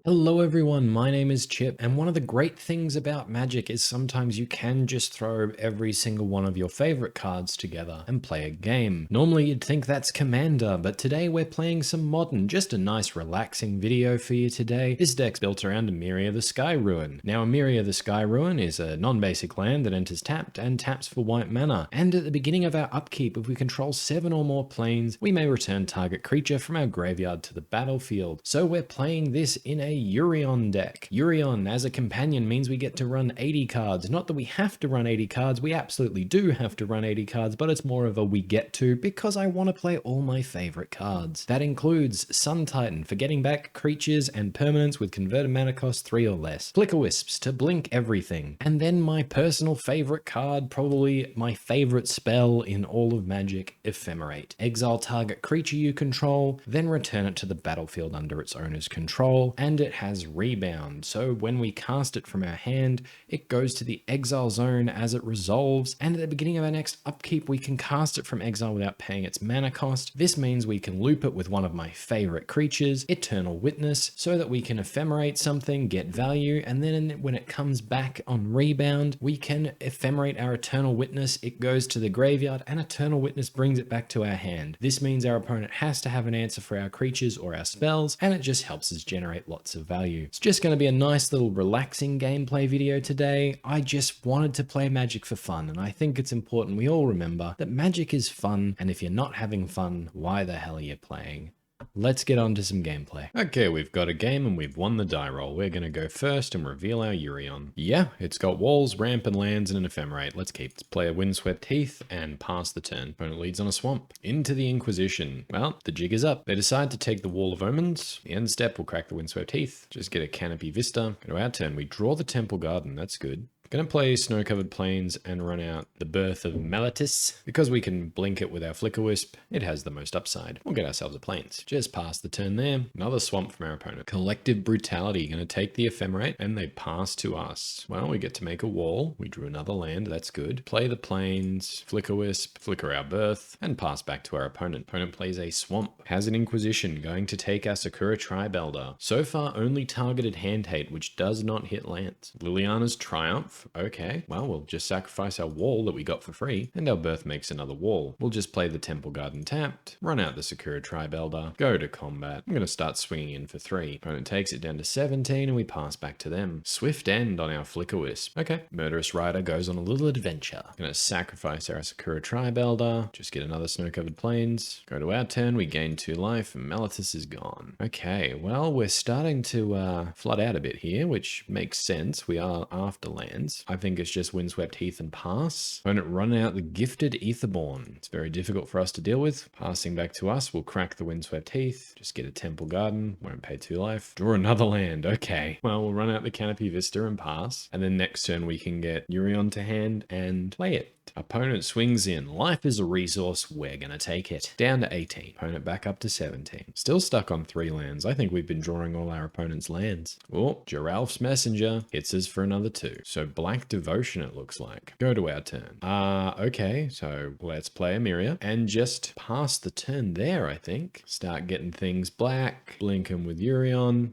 Hello everyone, my name is Chip, and one of the great things about Magic is sometimes you can just throw every single one of your favorite cards together and play a game. Normally you'd think that's Commander, but today we're playing some Modern, just a nice relaxing video for you today. This deck's built around Emeria the Sky Ruin. Now Emeria the Sky Ruin is a non-basic land that enters tapped and taps for white mana, and at the beginning of our upkeep, if we control 7 or more planes, we may return target creature from our graveyard to the battlefield. So we're playing this in a Yorion deck. Yorion as a companion means we get to run 80 cards. Not that we have to run 80 cards, we absolutely do have to run 80 cards, but it's more of a we get to because I want to play all my favorite cards. That includes Sun Titan for getting back creatures and permanents with converted mana cost 3 or less. Flickerwisps to blink everything. And then my personal favorite card, probably my favorite spell in all of Magic, Ephemerate. Exile target creature you control, then return it to the battlefield under its owner's control, and it has rebound, so when we cast it from our hand, it goes to the exile zone as it resolves, and at the beginning of our next upkeep, we can cast it from exile without paying its mana cost. This means we can loop it with one of my favorite creatures, Eternal Witness, so that we can ephemerate something, get value, and then when it comes back on rebound, we can ephemerate our Eternal Witness, it goes to the graveyard, and Eternal Witness brings it back to our hand. This means our opponent has to have an answer for our creatures or our spells, and it just helps us generate lots of value. It's just going to be a nice little relaxing gameplay video today. I just wanted to play Magic for fun, and I think it's important we all remember that Magic is fun, and if you're not having fun, why the hell are you playing? Let's get on to some gameplay. Okay, we've got a game and we've won the die roll. We're going to go first and reveal our Yorion. Yeah, it's got walls, ramp and lands and an ephemerate. Let's keep. Let's play a Windswept Heath and pass the turn. Opponent leads on a swamp. Into the Inquisition. Well, the jig is up. They decide to take the Wall of Omens. The end step will crack the Windswept Heath. Just get a Canopy Vista. Go to our turn. We draw the Temple Garden. That's good. Gonna play Snow-Covered Plains and run out the Birth of Meletis. Because we can blink it with our Flickerwisp, it has the most upside. We'll get ourselves a Plains. Just pass the turn there. Another swamp from our opponent. Collective Brutality. Gonna take the Ephemerate and they pass to us. Well, we get to make a wall. We drew another land. That's good. Play the Plains, Flickerwisp, flicker our Birth, and pass back to our opponent. Opponent plays a swamp. Has an Inquisition. Going to take our Sakura-Tribe Elder. So far, only targeted hand hate, which does not hit lands. Liliana's Triumph. Okay, well, we'll just sacrifice our wall that we got for free, and our Birth makes another wall. We'll just play the Temple Garden tapped, run out the Sakura-Tribe Elder, go to combat. I'm going to start swinging in for 3. Opponent takes it down to 17, and we pass back to them. Swift End on our Flickerwisp. Okay, Murderous Rider goes on a little adventure. Going to sacrifice our Sakura-Tribe Elder, just get another Snow-Covered Plains. Go to our turn, we gain 2 life, and Meletis is gone. Okay, well, we're starting to flood out a bit here, which makes sense. We are after land. I think it's just Windswept Heath and pass. Opponent run out the Gifted Aetherborn. It's very difficult for us to deal with. Passing back to us, we'll crack the Windswept Heath. Just get a Temple Garden. Won't pay 2 life. Draw another land. Okay. Well, we'll run out the Canopy Vista and pass. And then next turn we can get Yorion to hand and play it. Opponent swings in. Life is a resource. We're going to take it. Down to 18. Opponent back up to 17. Still stuck on 3 lands. I think we've been drawing all our opponent's lands. Oh, Giralf's Messenger hits us for another 2. So Black Devotion it looks like. Go to our turn. Okay. So let's play Emeria and just pass the turn there, I think. Start getting things black. Blink them with Yorion.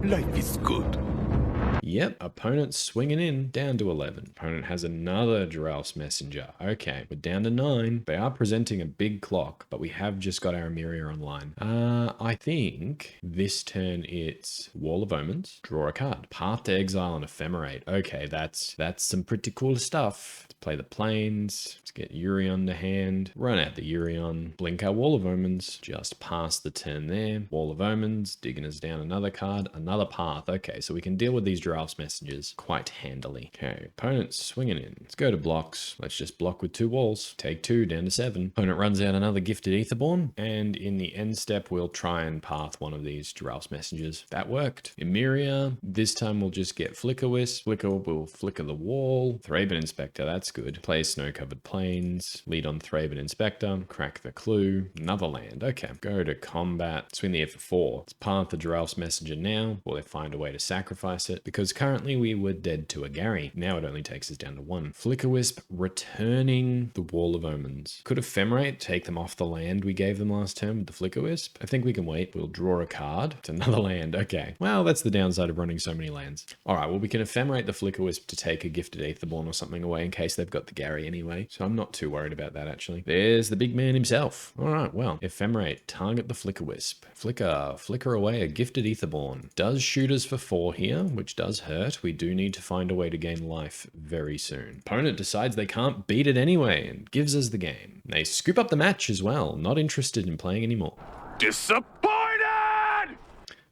Life is good. Yep, opponent swinging in, down to 11. Opponent has another Giralf's Messenger. Okay, we're down to 9. They are presenting a big clock, but we have just got our Emeria online. I think this turn it's Wall of Omens, draw a card. Path to Exile and Ephemerate. Okay, that's some pretty cool stuff. Let's play the Plains. Let's get Yorion to hand. Run out the Yorion. Blink our Wall of Omens. Just pass the turn there. Wall of Omens, digging us down another card. Another path. Okay, so we can deal with these Giralf's Messengers quite handily. Okay, opponent's swinging in. Let's go to blocks. Let's just block with 2 walls. Take 2, down to 7. Opponent runs out another Gifted Aetherborn, and in the end step, we'll try and path one of these Giralf's Messengers. That worked. Emeria, this time we'll just get Flickerwisp. Flicker will flicker the wall. Thraben Inspector, that's good. Play Snow-Covered Plains. Lead on Thraben Inspector. Crack the clue. Another land. Okay, go to combat. Swing the air for 4. Let's path the Giralf's Messenger now. Will they find a way to sacrifice it? Because because currently we were dead to a Gary. Now it only takes us down to 1. Flickerwisp returning the Wall of Omens. Could Ephemerate take them off the land we gave them last turn with the Flickerwisp? I think we can wait. We'll draw a card. It's another land. Okay. Well, that's the downside of running so many lands. All right, well, we can Ephemerate the Flickerwisp to take a Gifted Aetherborn or something away in case they've got the Gary anyway. So I'm not too worried about that, actually. There's the big man himself. All right, well, Ephemerate, target the Flickerwisp. Flicker away a Gifted Aetherborn. Does shoot us for 4 here, which does hurt. We do need to find a way to gain life very soon. Opponent decides they can't beat it anyway and gives us the game. They scoop up the match as well. Not interested in playing anymore. Disappointed!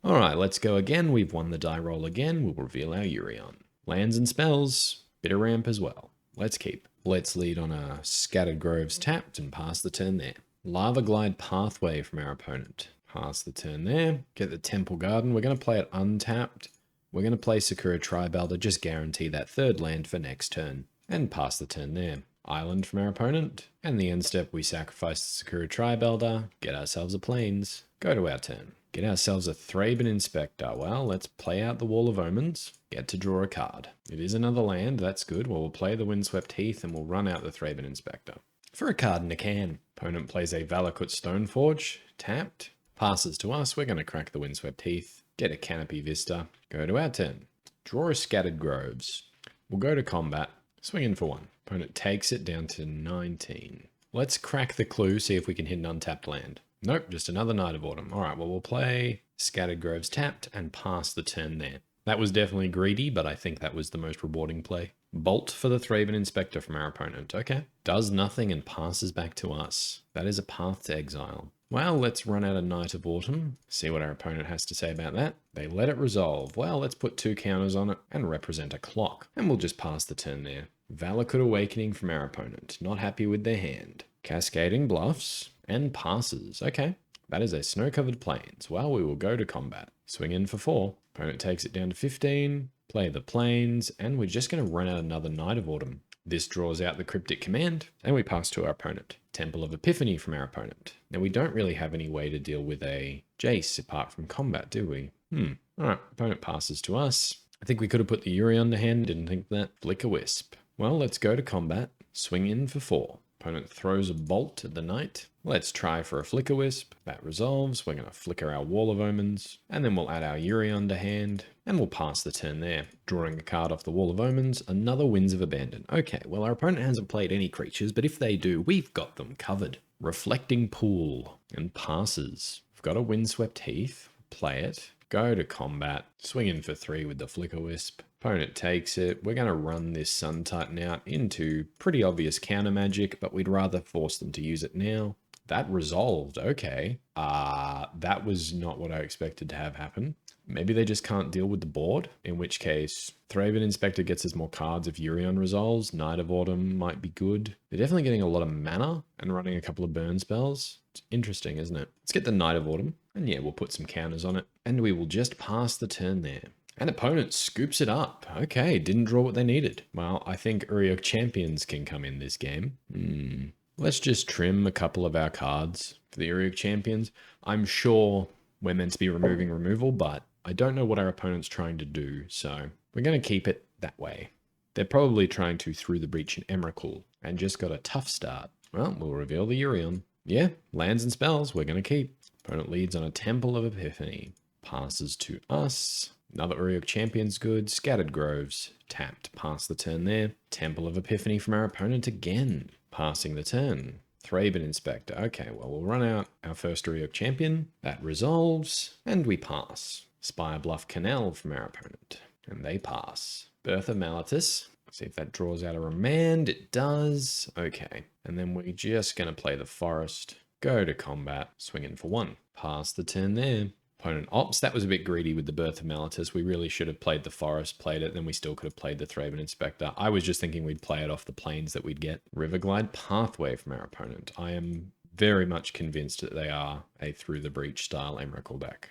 All right, let's go again. We've won the die roll again. We'll reveal our Yorion. Lands and spells. Bit of ramp as well. Let's keep. Let's lead on a Scattered Groves tapped and pass the turn there. Lava Glide Pathway from our opponent. Pass the turn there. Get the Temple Garden. We're going to play it untapped. We're going to play Sakura-Tribe Elder, just guarantee that 3rd land for next turn. And pass the turn there. Island from our opponent. And the end step, we sacrifice the Sakura-Tribe Elder, get ourselves a Plains, go to our turn. Get ourselves a Thraben Inspector. Well, let's play out the Wall of Omens. Get to draw a card. It is another land, that's good. Well, we'll play the Windswept Heath and we'll run out the Thraben Inspector. For a card in a can. Opponent plays a Valakut Stoneforge, tapped. Passes to us, we're going to crack the Windswept Heath. Get a Canopy Vista. Go to our turn. Draw a Scattered Groves. We'll go to combat. Swing in for 1. Opponent takes it down to 19. Let's crack the clue, see if we can hit an untapped land. Nope, just another Night of Autumn. All right, well, we'll play Scattered Groves tapped and pass the turn there. That was definitely greedy, but I think that was the most rewarding play. Bolt for the Thraben Inspector from our opponent. Okay. Does nothing and passes back to us. That is a path to exile. Well, let's run out a Night of Autumn. See what our opponent has to say about that. They let it resolve. Well, let's put 2 counters on it and represent a clock. And we'll just pass the turn there. Valakut Awakening from our opponent. Not happy with their hand. Cascading Bluffs and passes. Okay. That is a Snow-Covered Plains. Well, we will go to combat. Swing in for 4. Opponent takes it down to 15. Play the Plains. And we're just going to run out another Night of Autumn. This draws out the Cryptic Command. And we pass to our opponent. Temple of Epiphany from our opponent. Now, we don't really have any way to deal with a Jace apart from combat, do we? Alright, opponent passes to us. I think we could have put the Yorion to hand. Didn't think that. Flickerwisp. Well, let's go to combat. Swing in for 4. Opponent throws a bolt at the knight. Let's try for a Flickerwisp. That resolves. We're going to flicker our Wall of Omens. And then we'll add our Yorion to hand. And we'll pass the turn there. Drawing a card off the Wall of Omens. Another Winds of Abandon. Okay, well, our opponent hasn't played any creatures, but if they do, we've got them covered. Reflecting Pool. And passes. We've got a Windswept Heath. Play it. Go to combat. Swing in for 3 with the Flickerwisp. Opponent takes it. We're going to run this Sun Titan out into pretty obvious counter magic, but we'd rather force them to use it now. That resolved. Okay. That was not what I expected to have happen. Maybe they just can't deal with the board, in which case Thraben Inspector gets us more cards if Yorion resolves. Night of Autumn might be good. They're definitely getting a lot of mana and running a couple of burn spells. It's interesting, isn't it? Let's get the Night of Autumn. And yeah, we'll put some counters on it. And we will just pass the turn there. And opponent scoops it up. Okay, didn't draw what they needed. Well, I think Auriok Champions can come in this game. Let's just trim a couple of our cards for the Auriok Champions. I'm sure we're meant to be removing removal, but I don't know what our opponent's trying to do, so we're going to keep it that way. They're probably trying to Through the Breach and Emrakul, and just got a tough start. Well, we'll reveal the Yorion. Yeah, lands and spells, we're going to keep. Opponent leads on a Temple of Epiphany. Passes to us. Another Auriok Champion's good. Scattered Groves. Tapped. Pass the turn there. Temple of Epiphany from our opponent again. Passing the turn. Thraben Inspector. Okay, well, we'll run out our first Auriok Champion. That resolves. And we pass. Spire Bluff Canal from our opponent. And they pass. Birth of Meletis. See if that draws out a Remand. It does. Okay. And then we're just going to play the Forest. Go to combat. Swing in for 1. Pass the turn there. Opponent opts. That was a bit greedy with the Birth of Meletis. We really should have played the Forest, played it, then we still could have played the Thraben Inspector. I was just thinking we'd play it off the plains that we'd get. Riverglide Pathway from our opponent. I am very much convinced that they are a Through the Breach style Emrakul deck.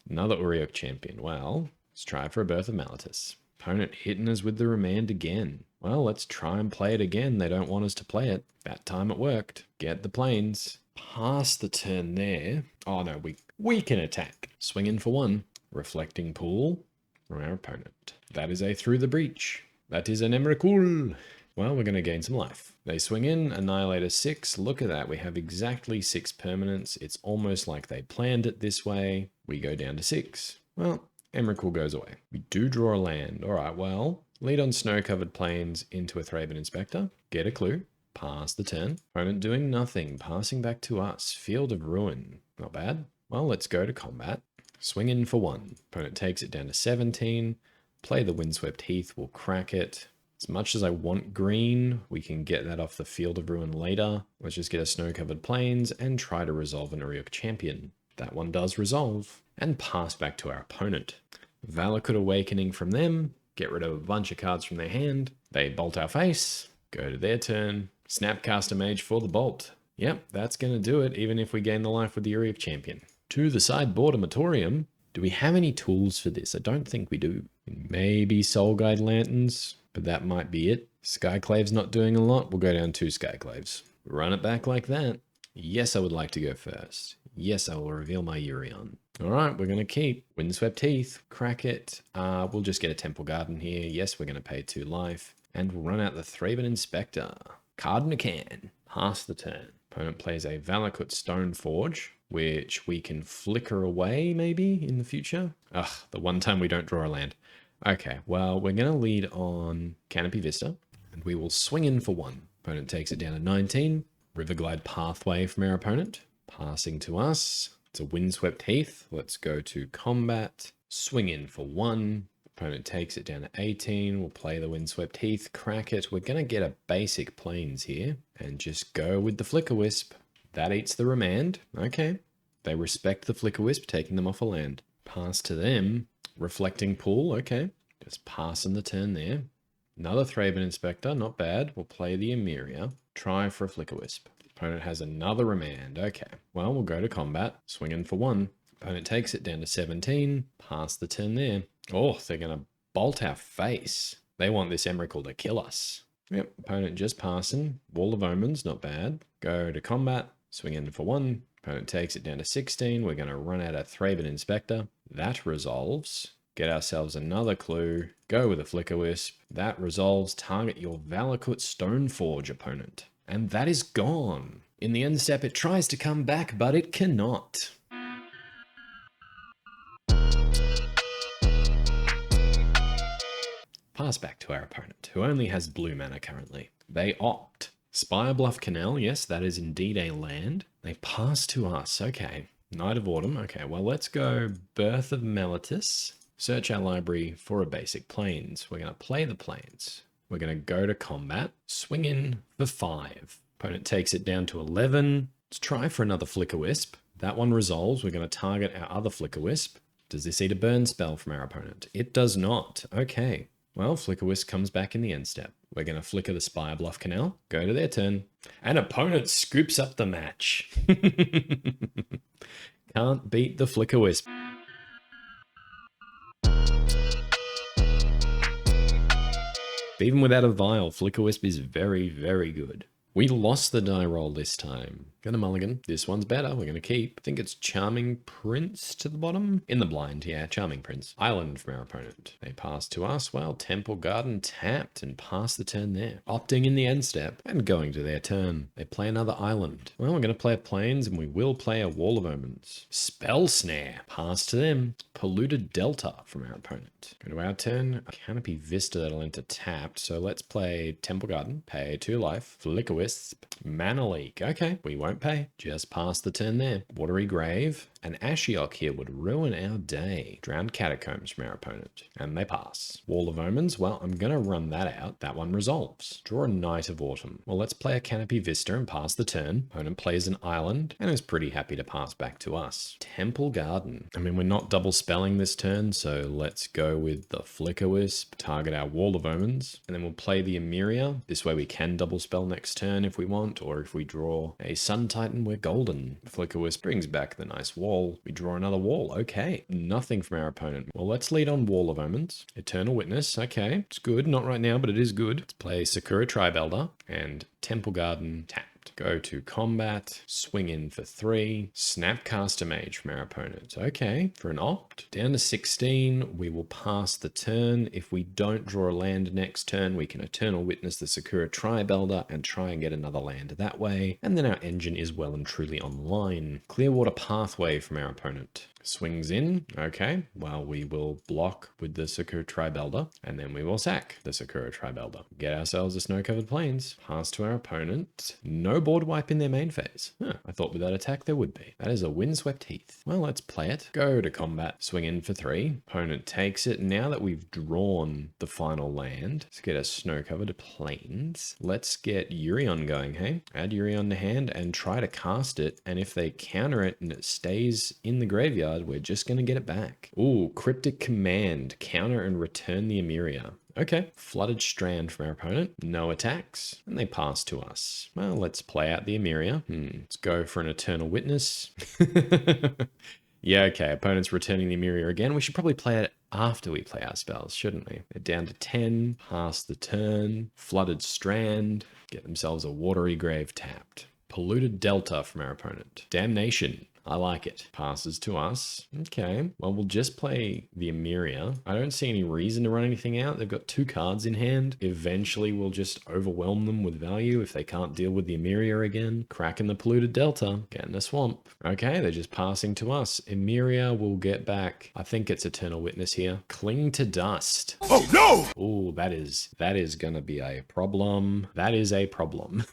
Another Auriok Champion. Well, let's try for a Birth of Meletis. Opponent hitting us with the Remand again. Well, let's try and play it again. They don't want us to play it. That time it worked. Get the plains. Pass the turn there. Oh no, we can attack. Swing in for 1. Reflecting Pool. from our opponent. That is a Through the Breach. That is an Emrakul. Well, we're going to gain some life. They swing in, annihilate a 6. Look at that. We have exactly 6 permanents. It's almost like they planned it this way. We go down to 6. Well, Emrakul goes away. We do draw a land. All right, well, lead on snow-covered plains into a Thraben Inspector. Get a clue. Pass the turn. Opponent doing nothing. Passing back to us. Field of Ruin. Not bad. Well, let's go to combat. Swing in for 1. Opponent takes it down to 17. Play the Windswept Heath. We'll crack it. As much as I want green, we can get that off the Field of Ruin later. Let's just get a snow-covered plains and try to resolve an Auriok Champion. That one does resolve. And pass back to our opponent. Valakut Awakening from them. Get rid of a bunch of cards from their hand. They bolt our face. Go to their turn. Snapcast a Mage for the bolt. Yep, that's going to do it, even if we gain the life with the Auriok Champion. To the sideboard, Amatorium. Do we have any tools for this? I don't think we do. Maybe Soul Guide Lanterns, but that might be it. Skyclave's not doing a lot. We'll go down 2 Skyclaves. Run it back like that. Yes, I would like to go first. Yes, I will reveal my Yorion. All right, we're going to keep Windswept Heath, crack it. We'll just get a Temple Garden here. Yes, we're going to pay 2 life. And we'll run out the Thraben Inspector. Card in a can. Pass the turn. Opponent plays a Valakut Stoneforge, which we can flicker away maybe in the future. Ugh, the one time we don't draw a land. Okay, well, we're going to lead on Canopy Vista, and we will swing in for 1. Opponent takes it down to 19. Riverglide Pathway from our opponent. Passing to us. It's a Windswept Heath. Let's go to combat. Swing in for 1. Opponent takes it down to 18. We'll play the Windswept Heath, crack it. We're going to get a basic plains here and just go with the Flickerwisp. That eats the remand. Okay. They respect the Flickerwisp, taking them off a land. Pass to them. Reflecting Pool. Okay. Just passing the turn there. Another Thraben Inspector. Not bad. We'll play the Emeria. Try for a Flickerwisp. Opponent has another remand. Okay. Well, we'll go to combat. Swing in for 1. Opponent takes it down to 17. Pass the turn there. Oh, they're going to bolt our face. They want this Emrakul to kill us. Yep, opponent just passing. Wall of Omens, not bad. Go to combat. Swing in for 1. Opponent takes it down to 16. We're going to run out a Thraben Inspector. That resolves. Get ourselves another clue. Go with a Flickerwisp. That resolves. Target your Valakut Stoneforge opponent. And that is gone. In the end step, it tries to come back, but it cannot. Pass back to our opponent, who only has blue mana currently. They opt. Spirebluff Canal, yes, that is indeed a land. They pass to us, okay. Night of Autumn, okay, well let's go Birth of Meletis. Search our library for a basic plains. We're going to play the plains. We're going to go to combat. Swing in for 5. Opponent takes it down to 11. Let's try for another Flickerwisp. That one resolves. We're going to target our other Flickerwisp. Does this eat a burn spell from our opponent? It does not. Okay. Well, Flickerwisp comes back in the end step. We're going to flicker the Spirebluff Canal, go to their turn, and opponent scoops up the match. Can't beat the Flickerwisp. Even without a vial, Flickerwisp is very, very good. We lost the die roll this time. Gonna mulligan. This one's better. We're gonna keep. I think it's Charming Prince to the bottom. In the blind, yeah, Charming Prince. Island from our opponent. They pass to us. Well, Temple Garden tapped and pass the turn there. Opting in the end step and going to their turn. They play another island. Well, we're gonna play a plains and we will play a Wall of Omens. Spell Snare. Pass to them. Polluted Delta from our opponent. Go to our turn. Canopy Vista that'll enter tapped. So let's play Temple Garden. Pay 2 life. Flickerwisp. Mana Leak. Okay, we won't pay. Just pass the turn there. Watery Grave. An Auriok here would ruin our day. Drowned Catacombs from our opponent. And they pass. Wall of Omens. Well, I'm going to run that out. That one resolves. Draw a Night of Autumn. Well, let's play a Canopy Vista and pass the turn. Opponent plays an island and is pretty happy to pass back to us. Temple Garden. I mean, we're not double spelling this turn, so let's go with the Flickerwisp. Target our Wall of Omens. And then we'll play the Emeria. This way we can double spell next turn if we want, or if we draw a Sun Titan, we're golden. Flickerwisp brings back the nice wall. We draw another wall. Okay. Nothing from our opponent. Well, let's lead on Wall of Omens. Eternal Witness. Okay. It's good. Not right now, but it is good. Let's play Sakura-Tribe Elder and Temple Garden tapped. Go to combat, swing in for 3, Snapcaster Mage from our opponent. Okay, for an opt. Down to 16, we will pass the turn. If we don't draw a land next turn, we can Eternal Witness the Sakura-Tribe Elder and try and get another land that way. And then our engine is well and truly online. Clearwater Pathway from our opponent. Swings in. Okay, well, we will block with the Sakura-Tribe Elder, and then we will sack the Sakura-Tribe Elder. Get ourselves a Snow-Covered Plains. Pass to our opponent. No board wipe in their main phase. I thought with that attack there would be. That is a Windswept Heath. Well, let's play it. Go to combat. Swing in for 3. Opponent takes it. Now that we've drawn the final land, let's get a Snow-Covered Plains. Let's get Yorion going, hey? Add Yorion to hand and try to cast it, and if they counter it and it stays in the graveyard, we're just going to get it back. Ooh, Cryptic Command. Counter and return the Emeria. Okay, Flooded Strand from our opponent. No attacks, and they pass to us. Well, let's play out the Emeria. Let's go for an Eternal Witness. Yeah, okay, opponent's returning the Emeria again. We should probably play it after we play our spells, shouldn't we? They're down to 10, pass the turn, Flooded Strand, get themselves a Watery Grave tapped. Polluted Delta from our opponent. Damnation. I like it. Passes to us. Okay. Well, we'll just play the Emeria. I don't see any reason to run anything out. They've got 2 cards in hand. Eventually, we'll just overwhelm them with value if they can't deal with the Emeria again. Cracking the Polluted Delta. Getting a swamp. Okay, they're just passing to us. Emeria will get back. I think it's Eternal Witness here. Cling to Dust. Oh, no! Oh, that is gonna be a problem. That is a problem.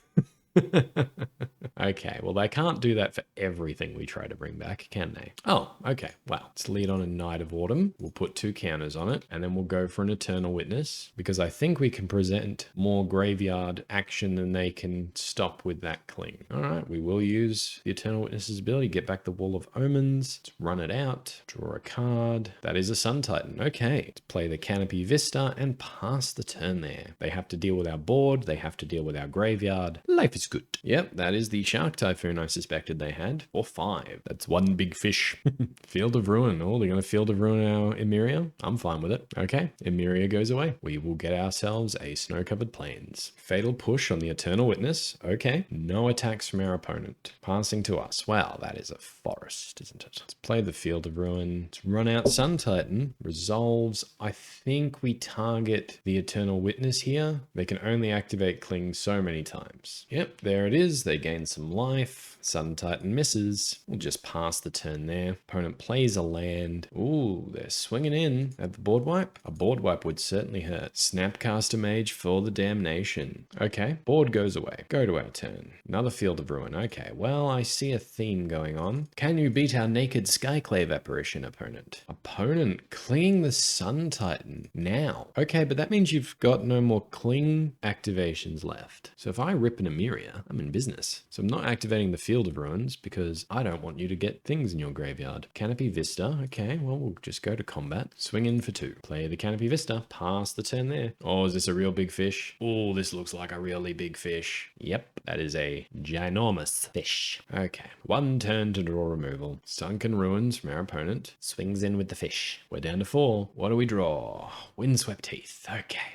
Okay, well, they can't do that for everything we try to bring back, can they? Oh, okay. Well, let's lead on a Night of Autumn. We'll put 2 counters on it, and then we'll go for an Eternal Witness, because I think we can present more graveyard action than they can stop with that cling. All right, we will use the Eternal Witness's ability, get back the Wall of Omens, let's run it out, draw a card. That is a Sun Titan. Okay, let's play the Canopy Vista and pass the turn there. They have to deal with our board, they have to deal with our graveyard. Life is good. Yep, that is the Shark Typhoon I suspected they had. Or 5. That's 1 big fish. Field of Ruin. Oh, they're going to Field of Ruin our Emeria? I'm fine with it. Okay, Emeria goes away. We will get ourselves a Snow-Covered Plains. Fatal Push on the Eternal Witness. Okay, no attacks from our opponent. Passing to us. Wow, that is a forest, isn't it? Let's play the Field of Ruin. Let's run out Sun Titan. Resolves. I think we target the Eternal Witness here. They can only activate Cling so many times. Yep, there it is. They gain some life. Sun Titan misses. We'll just pass the turn there. Opponent plays a land. Ooh, they're swinging in at the board wipe. A board wipe would certainly hurt. Snapcaster Mage for the damnation. Okay, board goes away. Go to our turn. Another Field of Ruin. Okay, well, I see a theme going on. Can you beat our naked Skyclave Apparition, opponent? Opponent clinging the Sun Titan now. Okay, but that means you've got no more cling activations left. So if I rip an Emeria, I'm in business. So I'm not activating the Field of Ruins because I don't want you to get things in your graveyard. Canopy Vista. Okay, well, we'll just go to combat. Swing in for 2. Play the Canopy Vista. Pass the turn there. Oh, is this a real big fish? Oh, this looks like a really big fish. Yep, that is a ginormous fish. Okay, 1 turn to draw removal. Sunken Ruins from our opponent. Swings in with the fish. We're down to 4. What do we draw? Windswept Heath. Okay.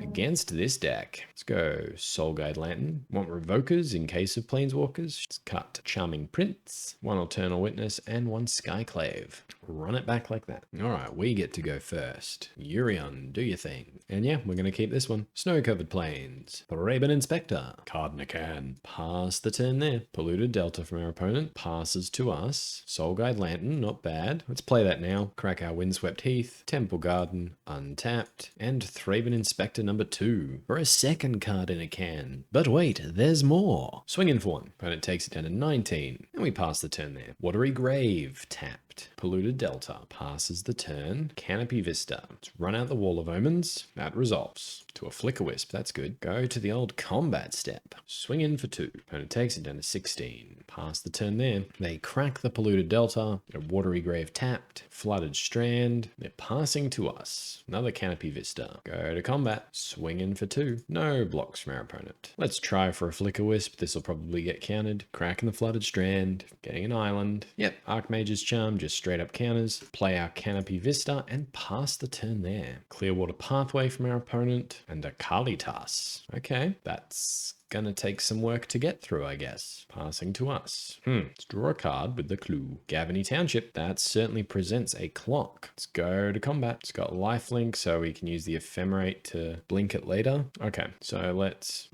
Against this deck, let's go Soul Guide Lantern. Want Revokers in case of Planeswalkers. Just cut Charming Prince, 1 Eternal Witness, and 1 Skyclave. Run it back like that. All right, we get to go first. Yorion, do your thing. And yeah, we're going to keep this one. Snow-Covered Plains. Thraben Inspector. Card in a can. Pass the turn there. Polluted Delta from our opponent. Passes to us. Soul Guide Lantern, not bad. Let's play that now. Crack our Windswept Heath. Temple Garden, untapped. And Thraben Inspector number 2 for a 2nd card in a can. But wait, there's more. Swing in for 1. Opponent takes it down to 19. And we pass the turn there. Watery Grave, tapped. Polluted Delta passes the turn. Canopy Vista. Let's run out the Wall of Omens. That resolves to a Flickerwisp. That's good. Go to the old combat step. Swing in for 2. Opponent takes it down to 16. Pass the turn there. They crack the Polluted Delta. A Watery Grave tapped. Flooded Strand. They're passing to us. Another Canopy Vista. Go to combat. Swing in for 2. No blocks from our opponent. Let's try for a Flickerwisp. This will probably get countered. Cracking the Flooded Strand. Getting an island. Yep. Archmage's Charm just straight up counters, play our Canopy Vista, and pass the turn there. Clearwater Pathway from our opponent, and a Kalitas. Okay, that's gonna take some work to get through, I guess. Passing to us. Let's draw a card with the clue. Gavony Township. That certainly presents a clock. Let's go to combat. It's got lifelink, so we can use the Ephemerate to blink it later. Okay, so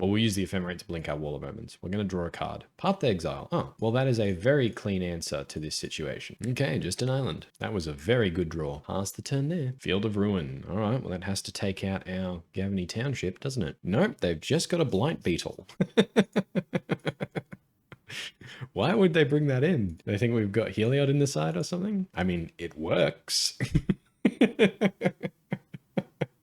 we'll use the Ephemerate to blink our Wall of Omens. We're gonna draw a card. Path to Exile. Oh, well, that is a very clean answer to this situation. Okay, just an island. That was a very good draw. Pass the turn there. Field of Ruin. All right, well, that has to take out our Gavony Township, doesn't it? Nope, they've just got a Blight Beetle. Why would they bring that in? They think we've got Heliod in the side or something? I mean, it works.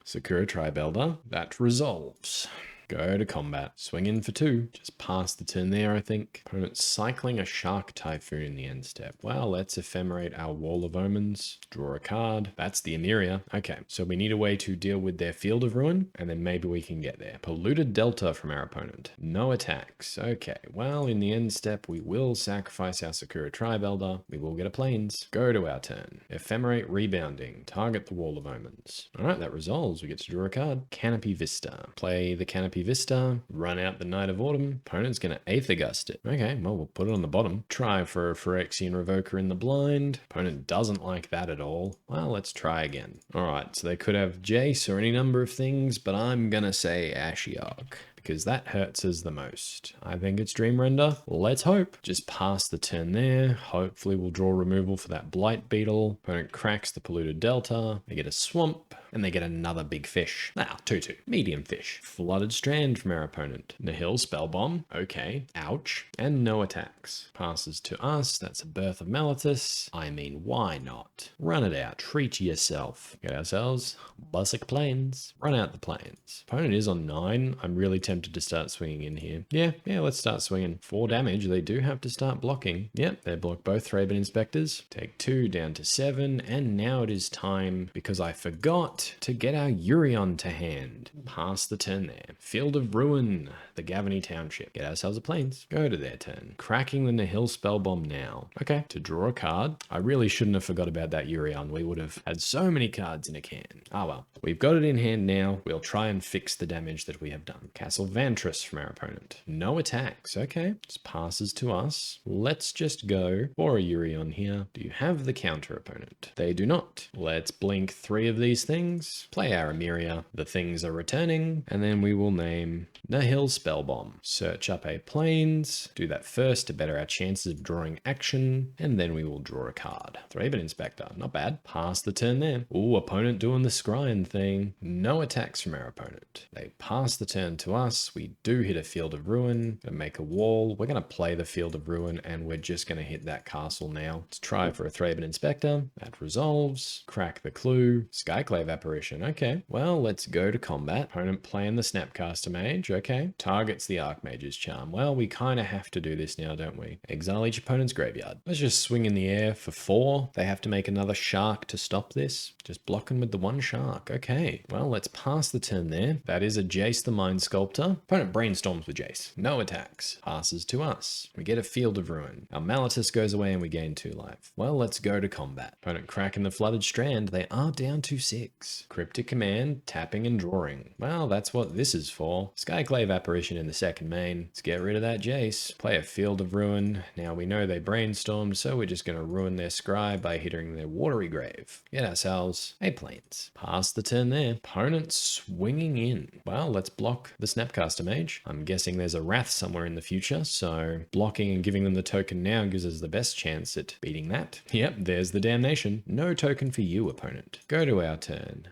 Sakura-Tribe Elder. That resolves. Go to combat. Swing in for 2. Just pass the turn there, I think. Opponent cycling a Shark Typhoon in the end step. Well, let's Ephemerate our Wall of Omens. Draw a card. That's the Emeria. Okay, so we need a way to deal with their Field of Ruin, and then maybe we can get there. Polluted Delta from our opponent. No attacks. Okay, well, in the end step, we will sacrifice our Sakura-Tribe Elder. We will get a Plains. Go to our turn. Ephemerate Rebounding. Target the Wall of Omens. All right, that resolves. We get to draw a card. Canopy Vista. Play the Canopy Vista, run out the Knight of Autumn. Opponent's going to Aether Gust it. Okay, well, we'll put it on the bottom. Try for a Phyrexian Revoker in the blind. Opponent doesn't like that at all. Well, let's try again. All right, so they could have Jace or any number of things, but I'm going to say Ashiok, because that hurts us the most. I think it's Dream Render. Let's hope. Just pass the turn there. Hopefully we'll draw removal for that Blight Beetle. Opponent cracks the Polluted Delta. They get a Swamp, and they get another big fish. 2/2. Medium fish. Flooded Strand from our opponent. Nihil Spellbomb. Okay. Ouch. And no attacks. Passes to us. That's a Birth of Meletis. I mean, why not? Run it out. Treat yourself. Get ourselves Busic Plains. Run out the plains. Opponent is on 9. I'm really tempted to start swinging in here. Yeah, let's start swinging. 4 damage. They do have to start blocking. Yep, they block both Thraben Inspectors. Take 2 down to 7. And now it is time, because I forgot, to get our Yorion to hand. Pass the turn there. Field of Ruin, the Gavony Township. Get ourselves a Plains. Go to their turn. Cracking the Nihil Spellbomb now. Okay, to draw a card. I really shouldn't have forgot about that Yorion. We would have had so many cards in a can. Ah well. We've got it in hand now. We'll try and fix the damage that we have done. Castle Vantress from our opponent. No attacks. Okay, just passes to us. Let's just go for a Yorion here. Do you have the counter, opponent? They do not. Let's blink 3 of these things. Play our Emeria. The things are returning. And then we will name Nihil Spellbomb. Search up a Plains. Do that first to better our chances of drawing action. And then we will draw a card. Thraben Inspector. Not bad. Pass the turn there. Ooh, opponent doing the scrying thing. No attacks from our opponent. They pass the turn to us. We do hit a Field of Ruin. Gonna make a wall. We're gonna play the Field of Ruin, and we're just gonna hit that castle now. Let's try for a Thraben Inspector. That resolves. Crack the clue. Skyclave Apparition. Okay, well, let's go to combat. Opponent playing the Snapcaster Mage. Okay, targets the Archmage's Charm. Well, we kind of have to do this now, don't we? Exile each opponent's graveyard. Let's just swing in the air for 4. They have to make another shark to stop this. Just blocking with the 1 shark. Okay, well, let's pass the turn there. That is a Jace the Mind Sculptor. Opponent brainstorms with Jace. No attacks. Passes to us. We get a Field of Ruin. Our Meletis goes away and we gain 2 life. Well, let's go to combat. Opponent cracking the Flooded Strand. They are down to 6. Cryptic Command, tapping and drawing. Well, that's what this is for. Skyclave Apparition in the second main. Let's get rid of that Jace. Play a Field of Ruin. Now we know they brainstormed, so we're just going to ruin their scry by hitting their Watery Grave. Get ourselves a Plains. Pass the turn there. Opponent swinging in. Well, let's block the Snapcaster Mage. I'm guessing there's a Wrath somewhere in the future, so blocking and giving them the token now gives us the best chance at beating that. Yep, there's the damnation. No token for you, opponent. Go to our turn.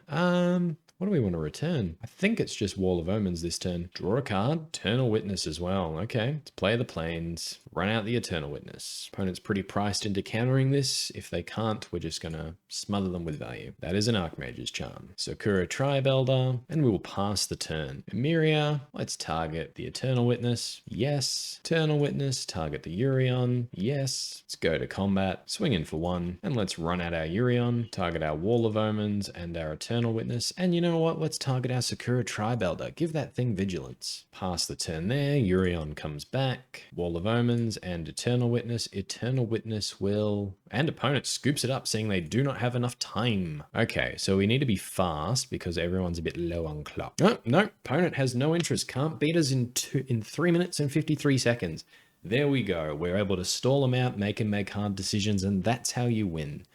What do we want to return? I think it's just Wall of Omens this turn. Draw a card. Eternal Witness as well. Okay, let's play the Plains. Run out the Eternal Witness. Opponent's pretty priced into countering this. If they can't, we're just going to smother them with value. That is an Archmage's Charm. Sakura-Tribe Elder, and we will pass the turn. Emeria, let's target the Eternal Witness. Yes. Eternal Witness, target the Yorion. Yes. Let's go to combat. Swing in for 1, and let's run out our Yorion. Target our Wall of Omens and our Eternal Witness. And you know what? Let's target our Sakura-Tribe Elder. Give that thing vigilance. Pass the turn there. Yorion comes back. Wall of Omens and Eternal Witness. Eternal Witness will... And opponent scoops it up, saying they do not have enough time. Okay, so we need to be fast because everyone's a bit low on clock. Oh, no. Opponent has no interest. Can't beat us in 3 minutes and 53 seconds. There we go. We're able to stall them out, make them make hard decisions, and that's how you win.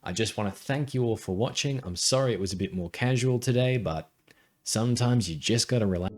I just want to thank you all for watching. I'm sorry it was a bit more casual today, but sometimes you just gotta relax.